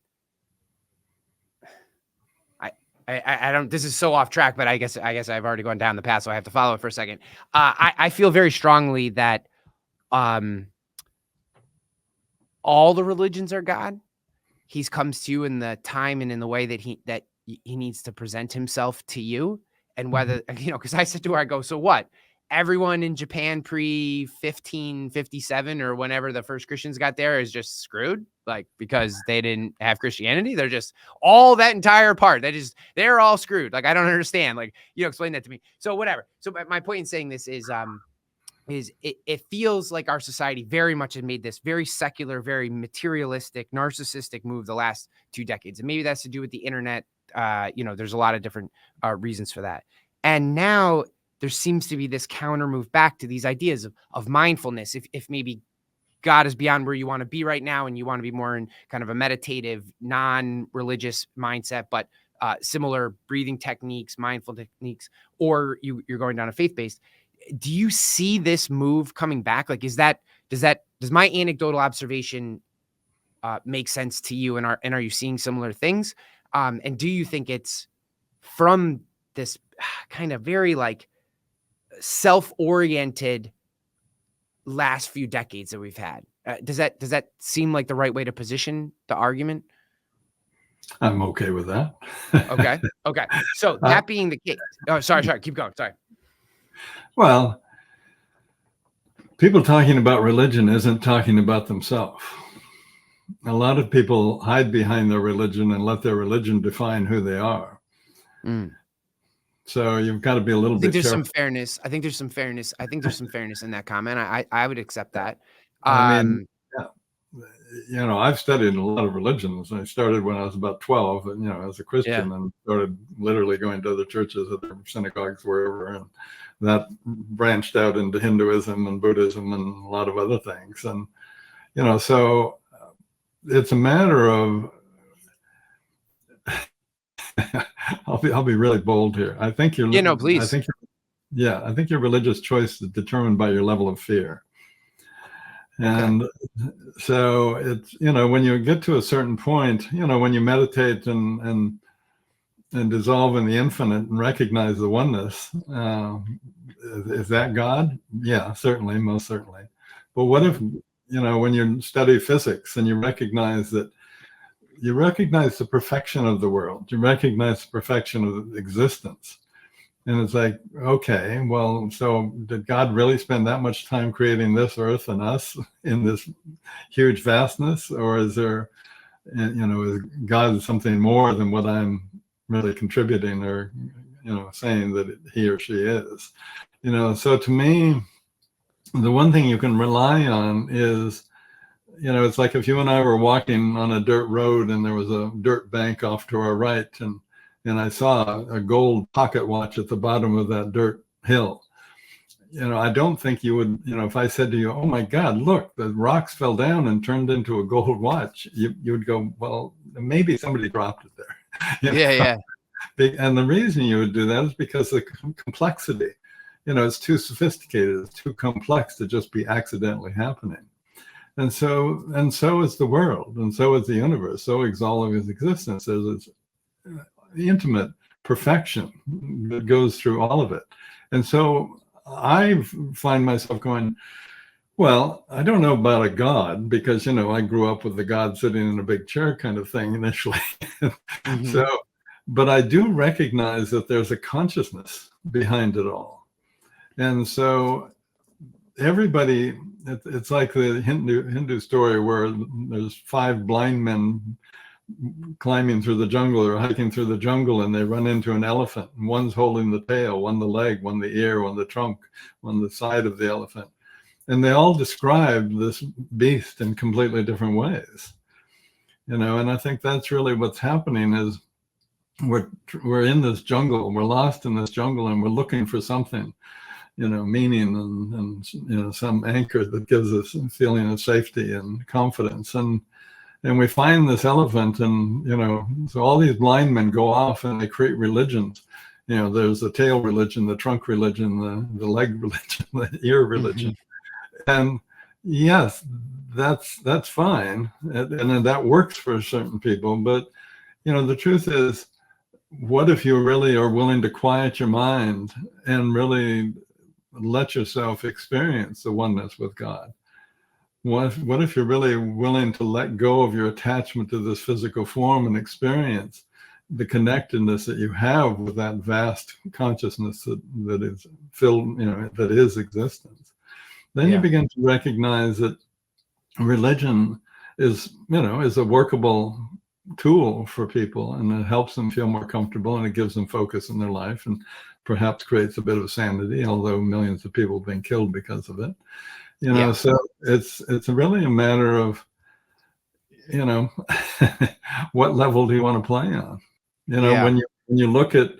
I don't, this is so off track, but I guess I've already gone down the path, so I have to follow it for a second. I feel very strongly that all the religions are God. He's comes to you in the time and in the way that he needs to present himself to you. And whether, because I said to her, I go, so what? Everyone in Japan pre-1557 or whenever the first Christians got there is just screwed, like, because they didn't have Christianity. They're just all that entire part. They're all screwed. Like, I don't understand. Like, explain that to me. So whatever. So my point in saying this is it feels like our society very much has made this very secular, very materialistic, narcissistic move the last 2 decades. And maybe that's to do with the internet. There's a lot of different reasons for that. And now there seems to be this counter move back to these ideas of mindfulness. If maybe God is beyond where you want to be right now and you want to be more in kind of a meditative, non-religious mindset, but similar breathing techniques, mindful techniques, or you're going down a faith-based. Do you see this move coming back? Like, does my anecdotal observation make sense to you? And are you seeing similar things? And do you think it's from this kind of very like self-oriented last few decades that we've had? Does that seem like the right way to position the argument? I'm okay with that. Okay. Okay. So I, that being the case, oh, sorry, keep going. Sorry. well, people talking about religion isn't talking about themselves. A lot of people hide behind their religion and let their religion define who they are. Mm. So you've got to be a little I think bit there's careful. some fairness. I think there's some fairness. I think there's some fairness in that comment. I would accept that. I mean, Um, yeah, I've studied a lot of religions. I started when I was about 12, and as a yeah. Christian, and started literally going to other churches, other synagogues, wherever, and that branched out into Hinduism and Buddhism and a lot of other things. And so it's a matter of I'll be really bold here. I think Yeah, no, please. I think your religious choice is determined by your level of fear. Okay. And so it's, when you get to a certain point, when you meditate and dissolve in the infinite and recognize the oneness, is that God? Yeah, certainly, most certainly. But what if, when you study physics and you recognize the perfection of the world, you recognize the perfection of existence. And it's like, okay, well, so did God really spend that much time creating this earth and us in this huge vastness? Or is there, is God something more than what I'm really contributing or, saying that he or she is? So to me, the one thing you can rely on is, it's like if you and I were walking on a dirt road and there was a dirt bank off to our right, and I saw a gold pocket watch at the bottom of that dirt hill. I don't think you would, if I said to you, oh my God, look, the rocks fell down and turned into a gold watch, you would go, well, maybe somebody dropped it there. Yeah. And the reason you would do that is because the complexity, it's too sophisticated, it's too complex to just be accidentally happening. And so is the world, and so is the universe. So exalting is existence. There's this intimate perfection that goes through all of it. And so I find myself going, well, I don't know about a God, because, I grew up with the God sitting in a big chair kind of thing initially. Mm-hmm. So, but I do recognize that there's a consciousness behind it all. And so everybody, it's like the Hindu story where there's 5 blind men climbing through the jungle or hiking through the jungle, and they run into an elephant, and one's holding the tail, one the leg, one the ear, one the trunk, one the side of the elephant. And they all describe this beast in completely different ways. And I think that's really what's happening is we're in this jungle, we're lost in this jungle, and we're looking for something, meaning and some anchor that gives us a feeling of safety and confidence. And we find this elephant, and, so all these blind men go off and they create religions. There's the tail religion, the trunk religion, the leg religion, the ear religion. Mm-hmm. And yes, that's fine. And that works for certain people. But, the truth is, what if you really are willing to quiet your mind and really let yourself experience the oneness with God? What if you're really willing to let go of your attachment to this physical form and experience the connectedness that you have with that vast consciousness that is filled, that is existence? Then you begin to recognize that religion is a workable tool for people, and it helps them feel more comfortable, and it gives them focus in their life, and perhaps creates a bit of sanity, although millions of people have been killed because of it. So it's really a matter of, what level do you want to play on? When you look at,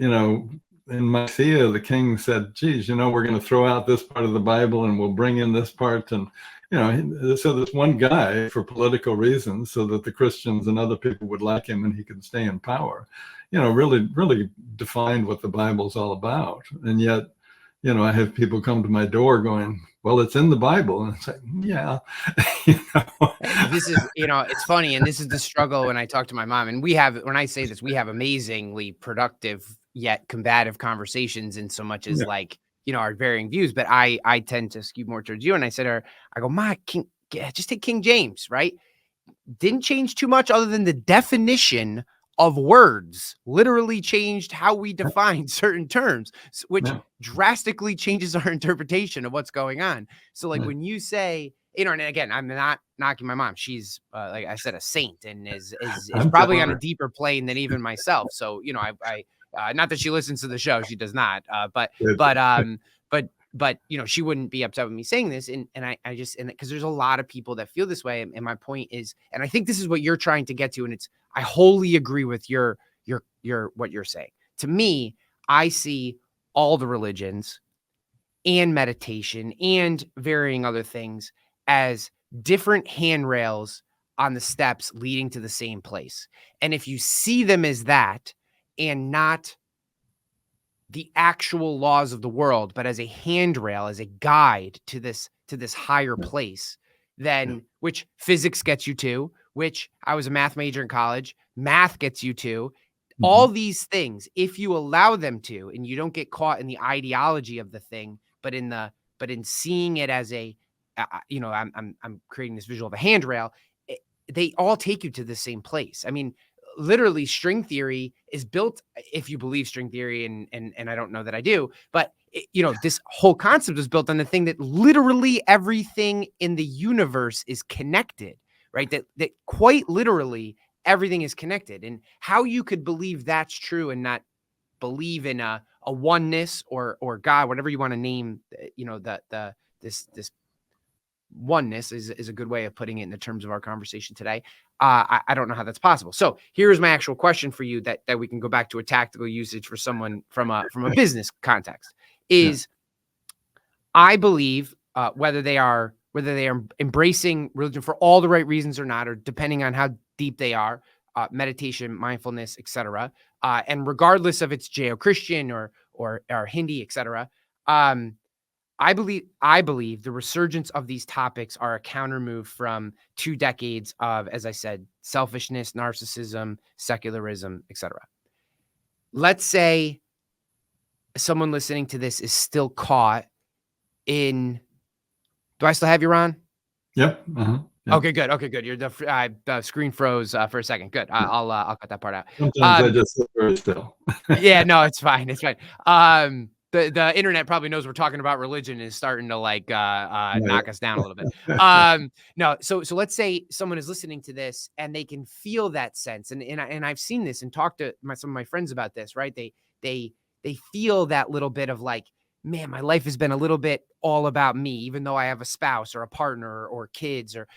in Mycia, the king said, geez, we're going to throw out this part of the Bible and we'll bring in this part. And, so this one guy, for political reasons, so that the Christians and other people would like him and he could stay in power, really, really defined what the Bible's all about. And yet, I have people come to my door going, well, it's in the Bible. And it's like, yeah. you know? This is, it's funny. And this is the struggle when I talk to my mom. And when I say this, we have amazingly productive yet combative conversations in so much as Yeah. like, our varying views. But I tend to skew more towards you. And I said to her, I go, Ma, just take King James, right? Didn't change too much other than the definition of words literally changed how we define certain terms, which Yeah. drastically changes our interpretation of what's going on. So like Yeah. when you say, and again, I'm not knocking my mom. She's like I said, a saint, and is I'm probably on telling a her. deeper plane than even myself. So, I not that she listens to the show, she does not. But It- she wouldn't be upset with me saying this. And I just, and because there's a lot of people that feel this way. And my point is, and I think this is what you're trying to get to. And I wholly agree with your what you're saying. To me, I see all the religions and meditation and varying other things as different handrails on the steps leading to the same place. And if you see them as that and not the actual laws of the world, but as a handrail, as a guide to this higher place, then which physics gets you to, which I was a math major in college, math gets you to, all these things, if you allow them to, and you don't get caught in the ideology of the thing, but in seeing it as a, I'm creating this visual of a handrail. They all take you to the same place. I mean, literally string theory is built, if you believe string theory, and I don't know that I do, but this whole concept is built on the thing that literally everything in the universe is connected, right? That quite literally everything is connected. And how you could believe that's true and not believe in a oneness or God, whatever you want to name, this oneness is a good way of putting it in the terms of our conversation today. I don't know how that's possible. So here's my actual question for you that we can go back to a tactical usage for someone from a business context is, I believe whether they are embracing religion for all the right reasons or not, or depending on how deep they are, meditation, mindfulness, etc. And regardless of it's Judeo-Christian or Hindi, etc. I believe the resurgence of these topics are a counter move from 2 decades of, as I said, selfishness, narcissism, secularism, etc. Let's say someone listening to this is still caught in. Do I still have you, Ron? Yep. Yep. Okay, good. Okay, good. The screen froze for a second. Good. I'll cut that part out. Sometimes I just sit very still. Yeah, no, it's fine. It's fine. The internet probably knows we're talking about religion and is starting to knock us down a little bit. No, so let's say someone is listening to this and they can feel that sense, and I've seen this and talked to some of my friends about this, right? They feel that little bit of like, man, my life has been a little bit all about me, even though I have a spouse or a partner or kids or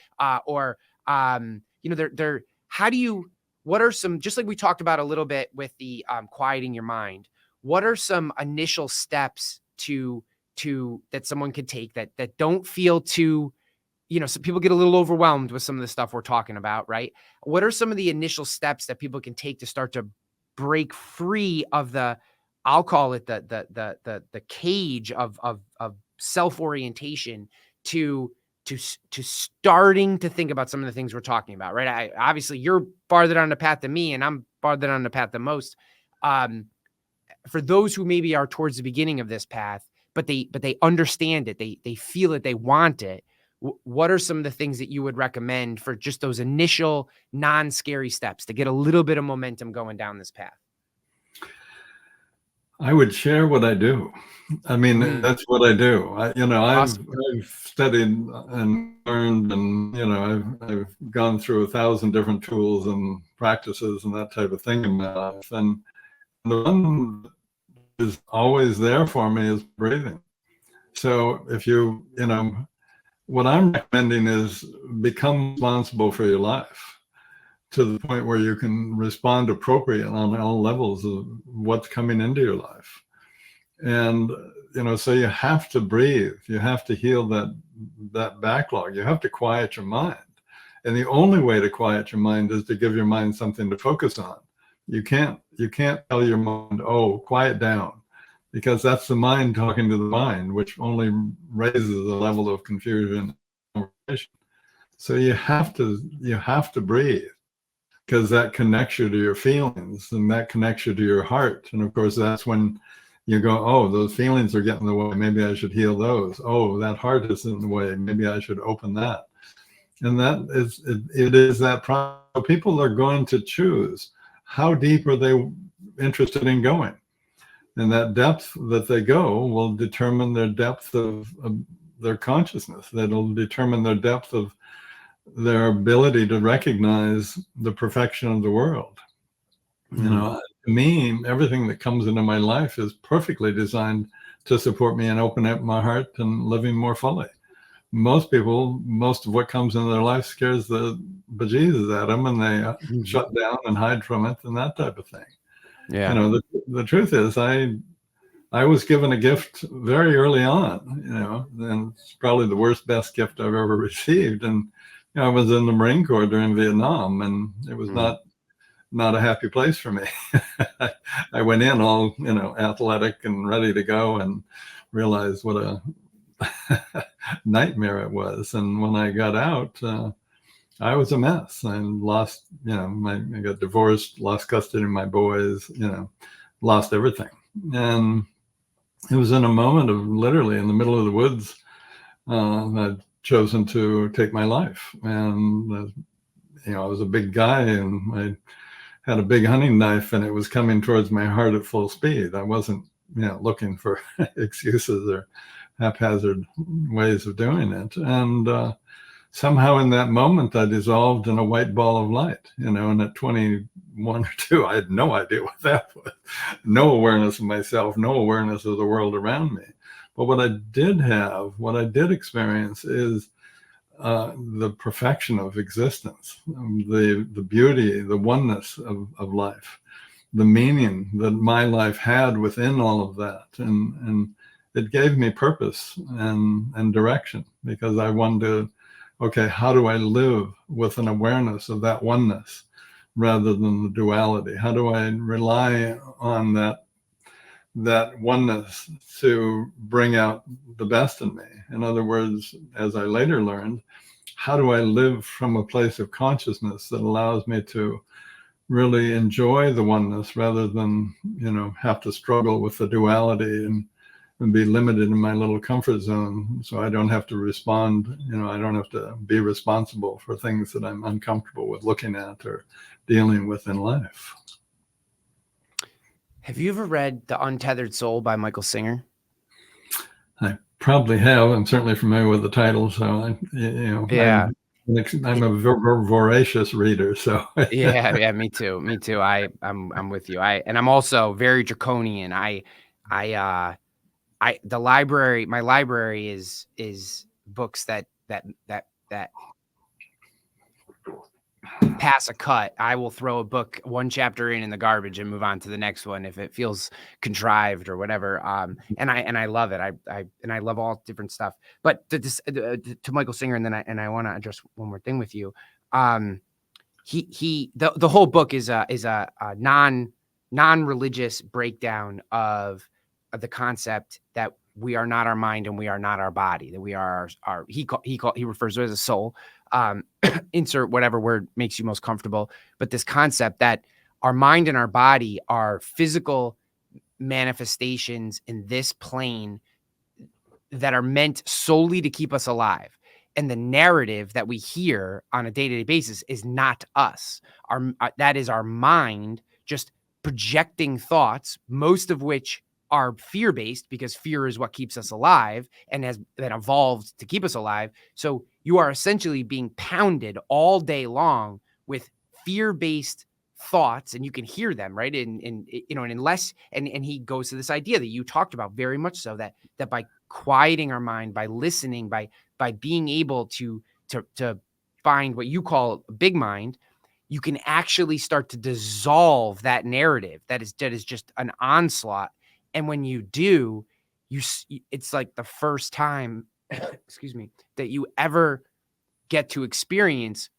they're how do you, what are some, just like we talked about a little bit with the quieting your mind, what are some initial steps to that someone could take that don't feel too, some people get a little overwhelmed with some of the stuff we're talking about, right? What are some of the initial steps that people can take to start to break free of the, I'll call it the cage of self-orientation to starting to think about some of the things we're talking about, right? Obviously you're farther down the path than me, and I'm farther down the path than most. For those who maybe are towards the beginning of this path, but they understand it, they feel it, they want it. What are some of the things that you would recommend for just those initial non-scary steps to get a little bit of momentum going down this path? I would share what I do. I mean, that's what I do. Awesome. I've studied and learned, and I've gone through 1,000 different tools and practices and that type of thing in my life. And the one that is always there for me is breathing. So if what I'm recommending is become responsible for your life to the point where you can respond appropriately on all levels of what's coming into your life. And, so you have to breathe, you have to heal that backlog, you have to quiet your mind. And the only way to quiet your mind is to give your mind something to focus on. You can't tell your mind, oh, quiet down, because that's the mind talking to the mind, which only raises the level of confusion. So you have to breathe, because that connects you to your feelings, and that connects you to your heart. And of course, that's when you go, oh, those feelings are getting in the way. Maybe I should heal those. Oh, that heart is in the way. Maybe I should open that. And that is, it is that process. People are going to choose how deep are they interested in going. And that depth that they go will determine their depth of their consciousness. That'll determine their depth of their ability to recognize the perfection of the world. You know, to me, everything that comes into my life is perfectly designed to support me and open up my heart and living more fully. Most people, most of what comes into their life scares the bejesus at them, and they shut down and hide from it and that type of thing. Yeah. You know, the truth is, I was given a gift very early on, you know, and it's probably the best gift I've ever received. And you know, I was in the Marine Corps during Vietnam, and it was not a happy place for me. I went in all, you know, athletic and ready to go, and realized what a nightmare it was. And when I got out, I was a mess. I lost, you know, I got divorced, lost custody of my boys, you know, lost everything. And it was in a moment of literally in the middle of the woods, I'd chosen to take my life. And, you know, I was a big guy, and I had a big hunting knife, and it was coming towards my heart at full speed. I wasn't, you know, looking for excuses or haphazard ways of doing it. And somehow in that moment, I dissolved in a white ball of light, you know, and at 21 or 2, I had no idea what that was. No awareness of myself, no awareness of the world around me. But what I did experience is the perfection of existence, the beauty, the oneness of life, the meaning that my life had within all of that. And it gave me purpose and direction, because I wanted to, okay, how do I live with an awareness of that oneness rather than the duality? How do I rely on that oneness to bring out the best in me? In other words, as I later learned, how do I live from a place of consciousness that allows me to really enjoy the oneness rather than, you know, have to struggle with the duality and be limited in my little comfort zone, so I don't have to respond, you know, I don't have to be responsible for things that I'm uncomfortable with looking at or dealing with in life. Have you ever read The Untethered Soul by Michael Singer? I probably have. I'm certainly familiar with the title, so I, you know, Yeah. I'm a voracious reader, so Yeah, me too. I'm with you. I'm also very draconian. The library, my library is books that pass a cut. I will throw a book, one chapter in the garbage, and move on to the next one if it feels contrived or whatever. And I love it. I love all different stuff. But to Michael Singer, and then I want to address one more thing with you. The whole book is a non-religious breakdown of the concept that we are not our mind and we are not our body, that we are he refers to it as a soul. Insert whatever word makes you most comfortable, but this concept that our mind and our body are physical manifestations in this plane that are meant solely to keep us alive. And the narrative that we hear on a day-to-day basis is not us. That is our mind just projecting thoughts, most of which are fear-based, because fear is what keeps us alive and has been evolved to keep us alive. So you are essentially being pounded all day long with fear-based thoughts, and you can hear them, right? And you know, and unless and he goes to this idea that you talked about very much so, that by quieting our mind, by listening, by being able to find what you call a big mind, you can actually start to dissolve that narrative that is just an onslaught. And when you do, it's like the first time, excuse me, that you ever get to experience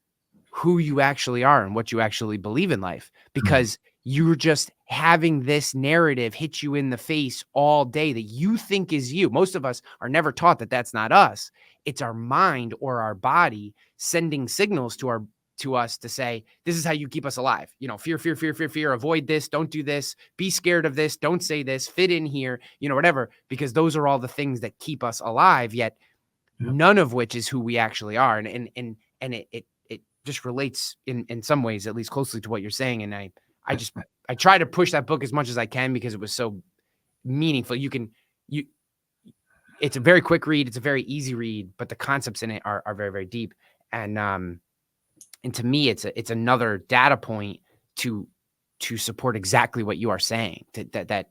who you actually are and what you actually believe in life, because you're just having this narrative hit you in the face all day that you think is you. Most of us are never taught that that's not us. It's our mind or our body sending signals to us to say, this is how you keep us alive. Fear, fear, fear, fear, fear, avoid this, don't do this, be scared of this, don't say this, fit in here, whatever, because those are all the things that keep us alive, yet none of which is who we actually are. And it just relates in some ways, at least closely, to what you're saying. And I try to push that book as much as I can because it was so meaningful. It's a very quick read. It's a very easy read, but the concepts in it are very, very deep. And to me, it's another data point to support exactly what you are saying, that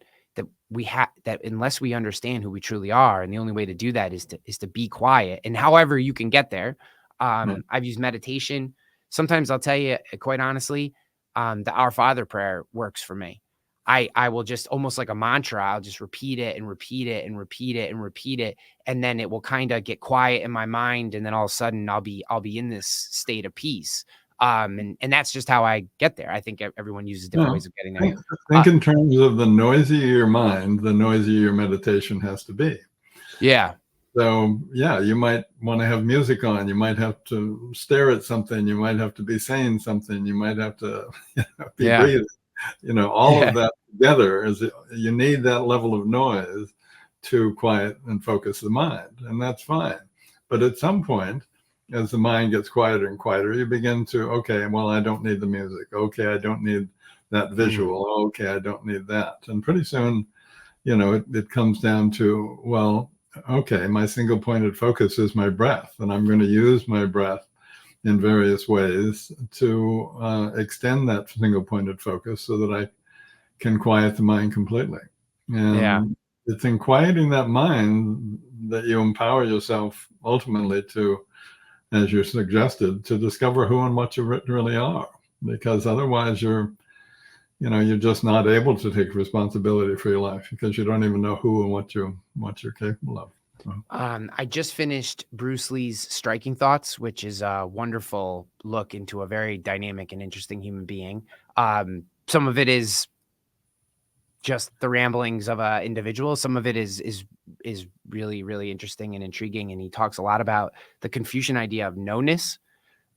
we have, that unless we understand who we truly are, and the only way to do that is to be quiet. And however you can get there. I've used meditation. Sometimes I'll tell you, quite honestly, the Our Father prayer works for me. I will just, almost like a mantra, I'll just repeat it and repeat it and repeat it and repeat it. And then it will kind of get quiet in my mind. And then all of a sudden I'll be in this state of peace. And that's just how I get there. I think everyone uses different ways of getting there. Think in terms of the noisier your mind, the noisier your meditation has to be. Yeah. So yeah, you might want to have music on. You might have to stare at something. You might have to be saying something. You might have to be breathing. All of that together is, you need that level of noise to quiet and focus the mind, and that's fine. But at some point, as the mind gets quieter and quieter, you begin to, okay, well, I don't need the music. Okay, I don't need that visual. Okay, I don't need that. And pretty soon, it comes down to, well, okay, my single pointed focus is my breath, and I'm going to use my breath in various ways to extend that single pointed focus so that I can quiet the mind completely. And it's in quieting that mind that you empower yourself ultimately to, as you suggested, to discover who and what you really are. Because otherwise you're just not able to take responsibility for your life, because you don't even know who and what you're capable of. I just finished Bruce Lee's Striking Thoughts, which is a wonderful look into a very dynamic and interesting human being. Some of it is just the ramblings of an individual. Some of it is really, really interesting and intriguing. And he talks a lot about the Confucian idea of knownness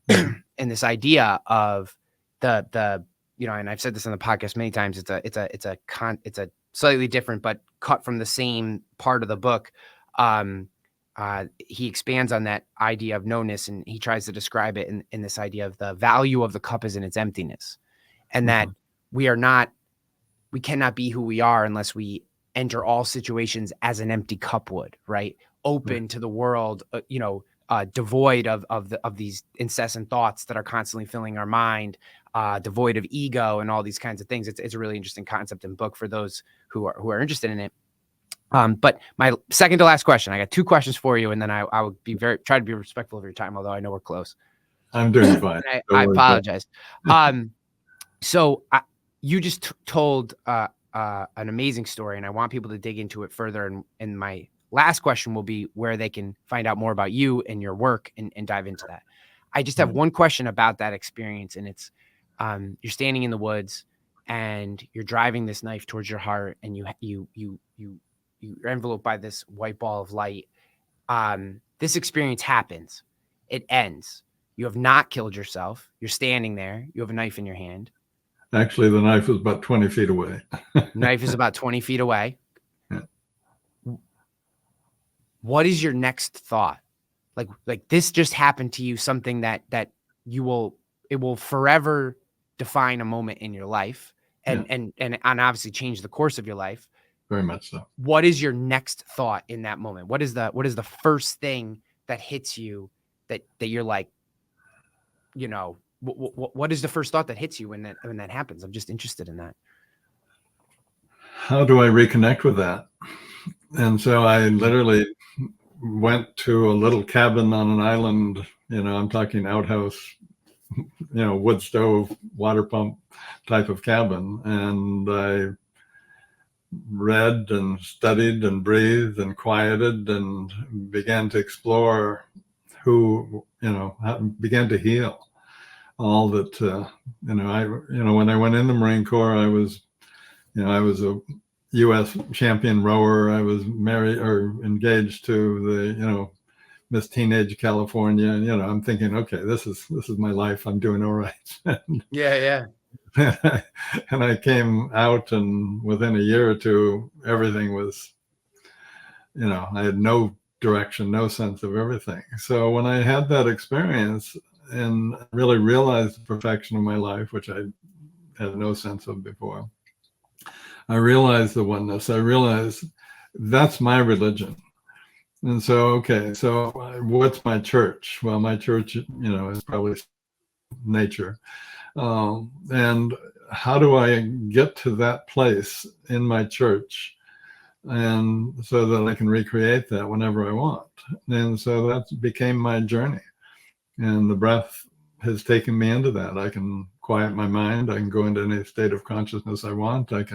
and this idea of the and I've said this on the podcast many times. It's a slightly different, but cut from the same part of the book. He expands on that idea of knownness, and he tries to describe it in this idea of the value of the cup is in its emptiness, and that we cannot be who we are unless we enter all situations as an empty cup would, right? Open to the world, devoid of these incessant thoughts that are constantly filling our mind, devoid of ego and all these kinds of things. It's a really interesting concept and book for those who are interested in it. But my second to last question, I got two questions for you, and then I would try to be respectful of your time, although I know we're close. I'm doing fine. I apologize. So you just told an amazing story, and I want people to dig into it further. And my last question will be where they can find out more about you and your work and dive into that. I just have one question about that experience, and it's you're standing in the woods and you're driving this knife towards your heart, and you're enveloped by this white ball of light. This experience happens. It ends. You have not killed yourself. You're standing there. You have a knife in your hand. Actually, the knife was about 20 feet away. Knife is about 20 feet away. Yeah. What is your next thought? Like this just happened to you, something that it will forever define a moment in your life and obviously change the course of your life. Very much so. What is your next thought in that moment? What is the first thing that hits you that you're like, what is the first thought that hits you when that happens? I'm just interested in that. How do I reconnect with that? And so I literally went to a little cabin on an island, I'm talking outhouse, wood stove, water pump type of cabin. And I read and studied and breathed and quieted and began to explore began to heal all that, when I went in the Marine Corps, I was a U.S. champion rower. I was married or engaged to the, Miss Teenage California. And, I'm thinking, okay, this is my life. I'm doing all right. Yeah. And I came out, and within a year or two, everything was, I had no direction, no sense of everything. So when I had that experience and really realized the perfection of my life, which I had no sense of before, I realized the oneness. I realized that's my religion. And so, okay, so what's my church? Well, my church, is probably nature. And how do I get to that place in my church, and so that I can recreate that whenever I want? And so that became my journey. And the breath has taken me into that. I can quiet my mind. I can go into any state of consciousness I want. I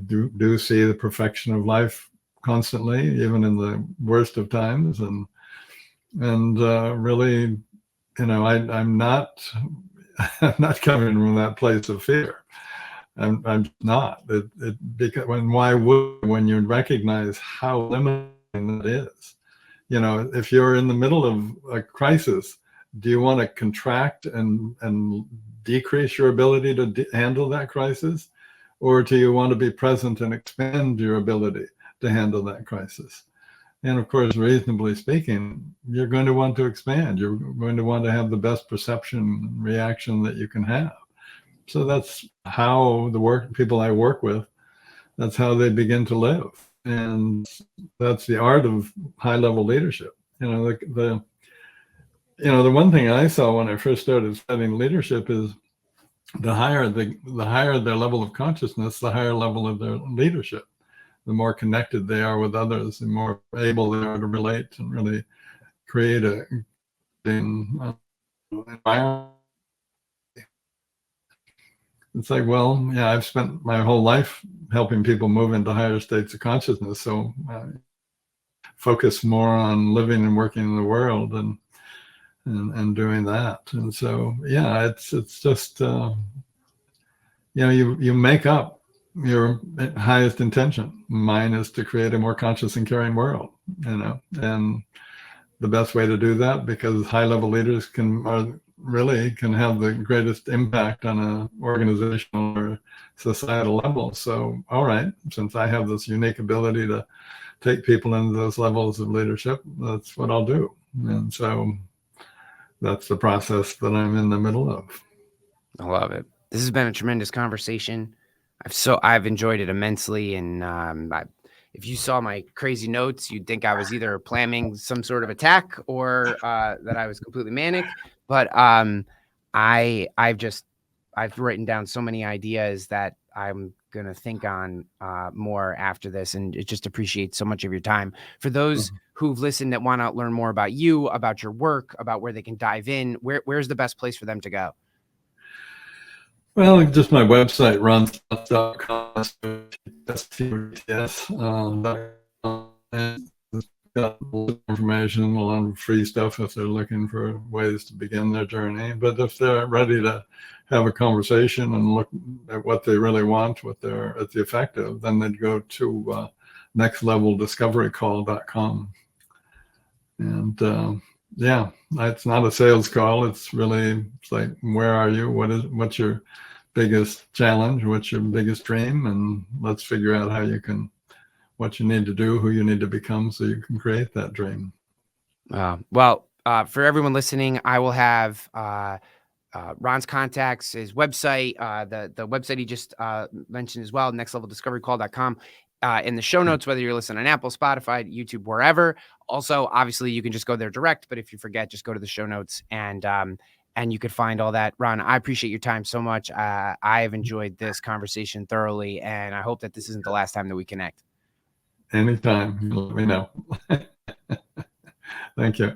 do see the perfection of life constantly, even in the worst of times. And really, I'm not I'm not coming from that place of fear. I'm not. Because when you recognize how limiting that is, if you're in the middle of a crisis, do you want to contract and decrease your ability to handle that crisis? Or do you want to be present and expand your ability to handle that crisis? And of course, reasonably speaking, you're going to want to expand. You're going to want to have the best perception reaction that you can have. So that's how people I work with, that's how they begin to live. And that's the art of high-level leadership. The one thing I saw when I first started studying leadership is the higher their level of consciousness, the higher level of their leadership. The more connected they are with others, the more able they are to relate and really create an environment. It's like, well, yeah, I've spent my whole life helping people move into higher states of consciousness, so focus more on living and working in the world and doing that. And so, yeah, it's just you make up your highest intention. Mine is to create a more conscious and caring world, and the best way to do that, because high-level leaders can have the greatest impact on an organizational or societal level. So, all right, since I have this unique ability to take people into those levels of leadership, that's what I'll do. And so that's the process that I'm in the middle of. I love it. This has been a tremendous conversation. I've enjoyed it immensely. And if you saw my crazy notes, you'd think I was either planning some sort of attack or that I was completely manic. But I've written down so many ideas that I'm going to think on more after this, and just appreciate so much of your time. For those who've listened that want to learn more about you, about your work, about where they can dive in, where's the best place for them to go? Well, just my website, ronstotts.com. And it's got a lot of information, a lot of free stuff if they're looking for ways to begin their journey. But if they're ready to have a conversation and look at what they really want, at the effective, then they'd go to nextleveldiscoverycall.com. And yeah, it's not a sales call. It's like, where are you? What's your biggest challenge? What's your biggest dream? And let's figure out what you need to do, who you need to become, so you can create that dream. Well, for everyone listening, I will have Ron's contacts, his website, the website he just mentioned as well, nextleveldiscoverycall.com, in the show notes, whether you're listening on Apple, Spotify, YouTube, wherever. Also, obviously, you can just go there direct, but if you forget, just go to the show notes and you could find all that. Ron, I appreciate your time so much. I have enjoyed this conversation thoroughly, and I hope that this isn't the last time that we connect. Anytime, let me know. Thank you.